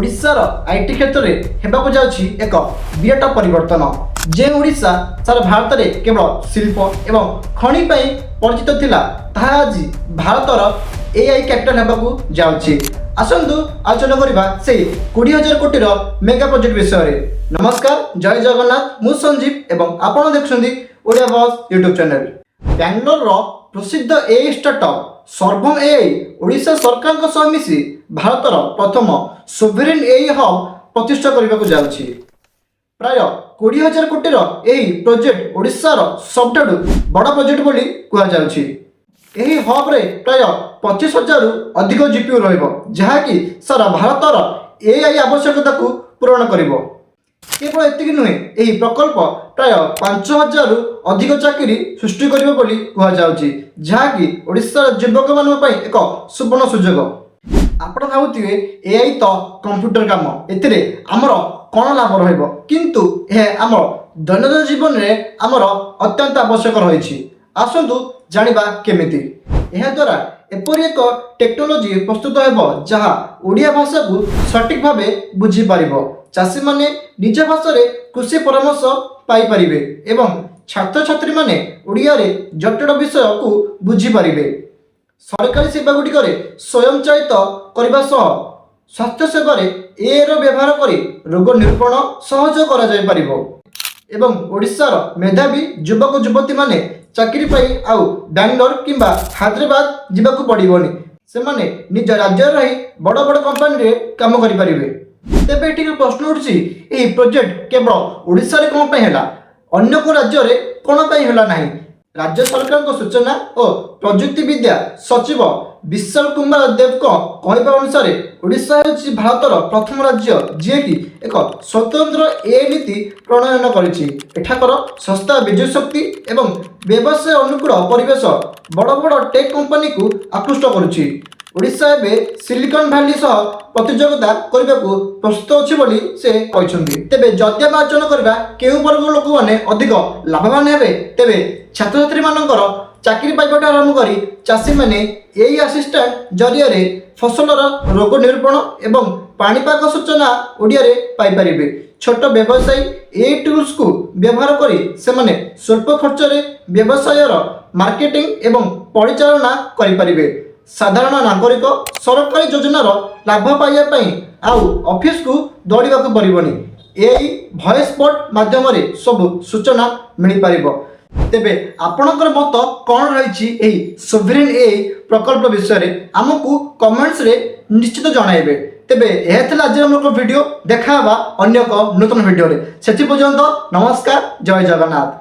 ओडिशार आईटी क्षेत्र में हेबाकु जाउछि एक विराट परिवर्तन। जे ओडिशा सारा भारत में केवल शिल्प एवं खनि पई परिचित थिला ताहा आज भारतर एआई कैपिटल हेबाकु जाउछि। आसंतु आलोचना करबा से 20,000 कोटीर मेगा प्रोजेक्ट विषय में। नमस्कार, जय जगन्नाथ, मु संजीव एवं आपण देखुछन्ती Odia boss YouTube channel. Bangalore रो प्रसिद्ध AI startup Sarvam AI Odisha सरकार को सह मिसी भारतर प्रथम सोवरेन एआई हब प्रतिष्ठा करने जाउछि। प्राय 20,000 कोटीर एही प्रोजेक्ट ओडिशार सबठारु बड़ प्रोजेक्ट बोली कुहा जाउछि। एही हब रे प्राय 25,000 रु अधिक जीपीयू रहइबो, जहाकी सारा भारतर एआई आवश्यकता को पूरण करिवो। केवल एतिक नुहे, एही प्रकल्प प्राय 5,000 रु अधिक चाकरी सृष्टि करिवो बोली कुहा जाउछि, जहाकी ओडिशार युवक मान पई एक सुवर्ण सुजोग। आपण भाबुथिबे एआई तो कंप्यूटर काम, एथिरे हमर कोन लाभ रहइबो, किंतु ए हमर दैनंदिन जीवन रे हमर अत्यंत आवश्यक रहिछि। आसंतु जानिबा केमिति एहा द्वारा एपरि एक टेक्नोलोजी प्रस्तुत हेबो जहा ओडिया भाषा को सटीक भाबे बुझी पारिबो। चाषी माने निज भाषा रे कृषि परामर्श पाई परिबे एवं छात्र छात्री माने ओडिया रे जटिल विषय को बुझी पारिबे। सरकारी सेवा गुडी करे स्वयं चालित करबा सह स्वास्थ्य सेवा रे एआई रो व्यवहार करी रोग निरूपण सहज करा जाय परिबो एवं ओडिशार मेधावी युवक युवती माने चाकरी पाई आउ बेंगलोर किंबा हैदराबाद जिबाकू पड़िबोनी। से माने निज राज्य रही बड़ बड़ कंपनी रे काम करि परिबे। तेबे एठी प्रश्न उठछि, एही प्रोजेक्ट केवल ओडिसा रे कोन पई हैला, अन्य को राज्य रे कोन पई हैला नाही? राज्य सरकार को सूचना और प्रजुक्ति विद्या सचिव विशाल कुमार देव को कहवा अनुसार ओडिशा ହେଉଛି ଭାରତର प्रथम राज्य ଯିଏକି ଏକ स्वतंत्र एआई नीति प्रणयन କରିଛି। ଏଠାକାର ସଂସ୍ଥା ବିଜୁ ଶକ୍ତି ଏବଂ ବ୍ୟବସାୟ ଅନୁକୂଳ ପରିବେଶ ବଡ଼ ବଡ଼ ଟେକ୍ कंपनी को आकृष्ट କରୁଛି। ओडिशा एबे सिलिकन भैली सह प्रतियोगिता करबाकू प्रस्तुत अछि बोली से कहछन्ती। तेबे जदि हम आचरण करबा केउ वर्ग लोक माने अधिक लाभवान हेबे, तेबे छात्र छात्री मानकर चाकरी पाइबाटा आरंभ करी चाषी माने एआई असिस्टेंट जरिया रे फसलर रोग निरूपण एवं पाणीपाग सूचना ओडिया रे पाई परिबे। छोट व्यवसायी एआई टूल्स को व्यवहार करी से माने स्वल्प खर्च रे व्यवसायर मार्केटिंग एवं परिचालना करि परिबे। साधारण नागरिक सरकारी योजनार लाभ पाइबा पई आउ ऑफिस को दौड़ाक पड़ोनी। एआई वॉइस बोट माध्यम रे सब सूचना मिल पारिबो। तेबे आपणकर मत कौन रही एही सोवरेन एआई प्रकल्प विषय रे हमकु कमेंट्स रे निश्चित जणाइबे। तेबे एहा थला आज हमर वीडियो, देखाबा अन्य को नूतन वीडियो रे। सेति पर्यंत नमस्कार, जय जगन्नाथ।